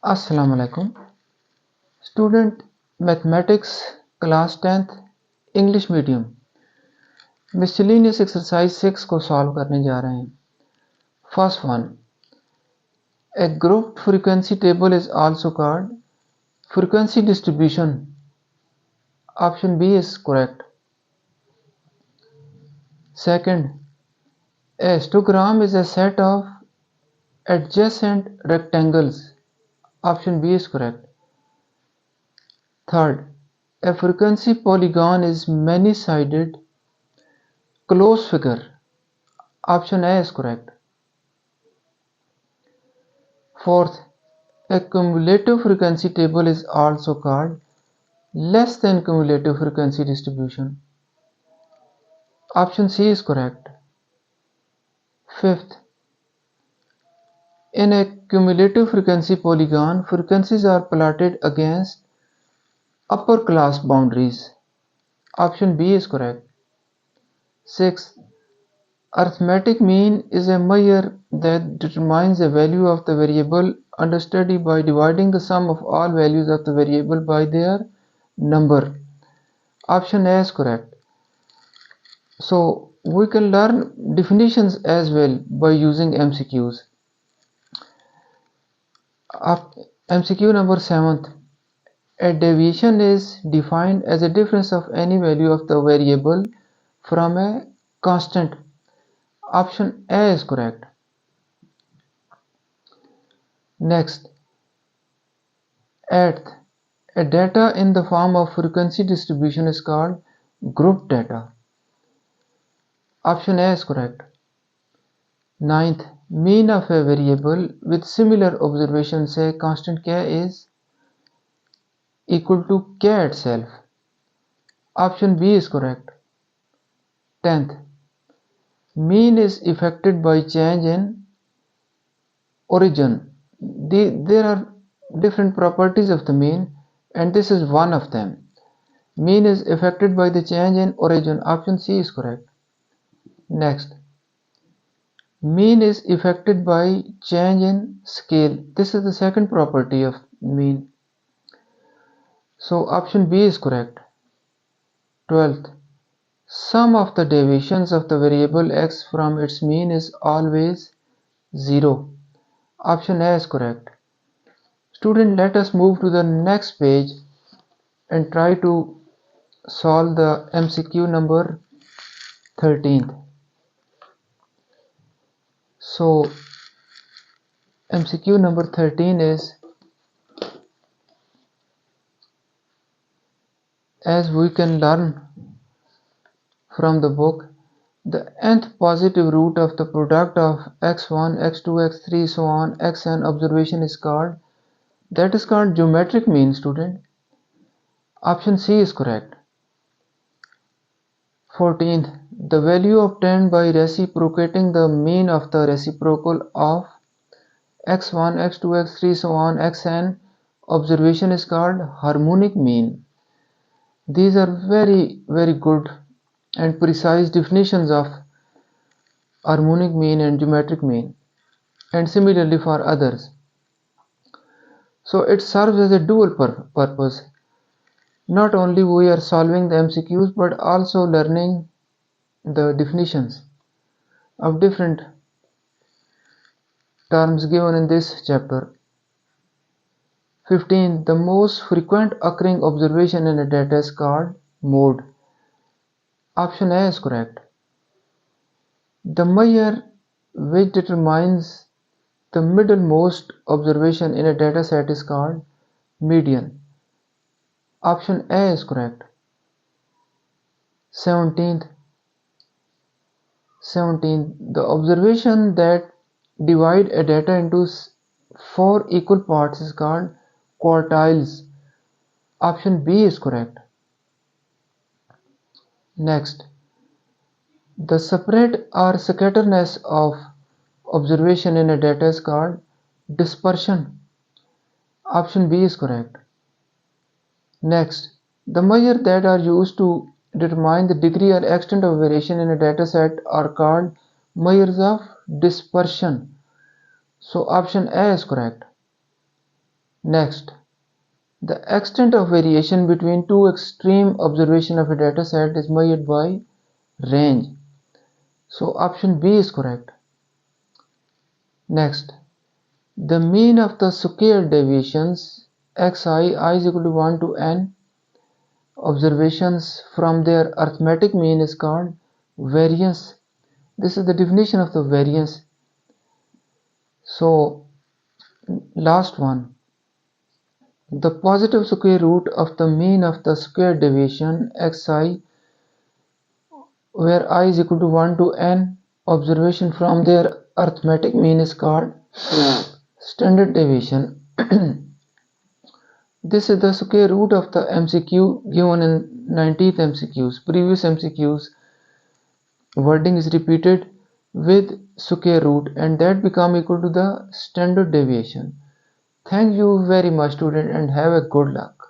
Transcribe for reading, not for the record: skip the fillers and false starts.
Assalamu alaikum. Student Mathematics Class 10th English Medium Miscellaneous Exercise 6 को solve करने जा रहे हैं. First one. A grouped frequency table is also called frequency distribution. Option B is correct. Second. A histogram is a set of adjacent rectangles. Option B is correct. Third. A frequency polygon is many-sided closed figure. Option A is correct. Fourth, a cumulative frequency table is also called less than cumulative frequency distribution. Option C is correct. Fifth, in a cumulative frequency polygon, frequencies are plotted against upper class boundaries. Option B is correct. Sixth, arithmetic mean is a measure that determines the value of the variable under study by dividing the sum of all values of the variable by their number. Option A is correct. So we can learn definitions as well by using MCQs. MCQ number 7th. A deviation is defined as a difference of any value of the variable from a constant. Option A is correct. Next, 8th. A data in the form of frequency distribution is called group data. Option A is correct. 9th, mean of a variable with similar observation, say constant k, is equal to k itself. Option B is correct. 10th, mean is affected by change in origin. There are different properties of the mean, and this is one of them. Mean is affected by the change in origin. Option C is correct. Next, mean is affected by change in scale. This is the second property of mean. So option B is correct. 12th, sum of the deviations of the variable x from its mean is always 0. Option A is correct. Student, let us move to the next page and try to solve the MCQ number 13th. So MCQ number 13 is, as we can learn from the book, the nth positive root of the product of x1, x2, x3, so on, xn observation is called, that is called geometric mean, student. Option C is correct. 14th, the value obtained by reciprocating the mean of the reciprocal of x1, x2, x3, so on, xn observation is called harmonic mean. These are very good and precise definitions of harmonic mean and geometric mean, and similarly for others. So it serves as a dual purpose. Not only we are solving the MCQs, but also learning the definitions of different terms given in this chapter. 15. The most frequent occurring observation in a data is called mode. Option A is correct. The measure which determines the middlemost observation in a data set is called median. Option A is correct. 17th, the observation that divide a data into 4 equal parts is called quartiles. Option B is correct. Next, the spread or scatterness of observation in a data is called dispersion. Option B is correct. Next, the measures that are used to determine the degree or extent of variation in a data set are called measures of dispersion. So option A is correct. Next, the extent of variation between two extreme observations of a data set is measured by range. So option B is correct. Next, the mean of the square deviations xi I is equal to 1 to n observations from their arithmetic mean is called variance. This is the definition of the variance. So last one, the positive square root of the mean of the square deviation xi where I is equal to 1 to n observation from their arithmetic mean is called standard deviation. This is the square root of the MCQ given in 19th MCQs. Previous MCQs wording is repeated with square root and that become equal to the standard deviation. Thank you very much student and have a good luck.